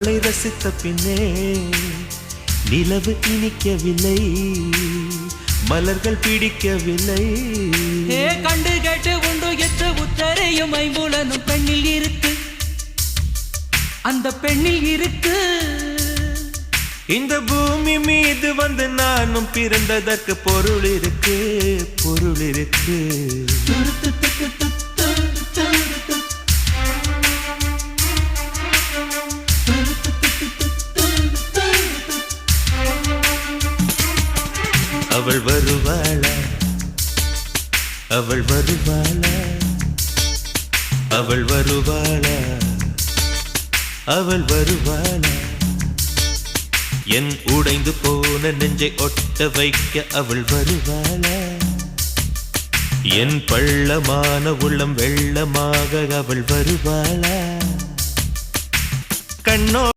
ரசித்த பின்னே நிலவு இனிக்கவில்லை, மலர்கள் பிடிக்கவில்லை. கண்டு கேட்டு உண்டு எட்டு உத்தரையும் ஐம்புலனும் பெண்ணில் இருக்கு, அந்த பெண்ணில் இருக்கு. இந்த பூமி மீது வந்து நானும் பிறந்ததற்கு பொருள் இருக்கு, பொருள் இருக்கு. அவள் வருவாளா, அவள் வருவாளா, அவள் வருவாளா, அவள் வருவாளா. என் உடைந்து போன நெஞ்சை ஒட்ட வைக்க அவள் வருவாளா. என் பள்ளமான உள்ளம் வெள்ளமாக அவள் வருவாளா. கண்ணோ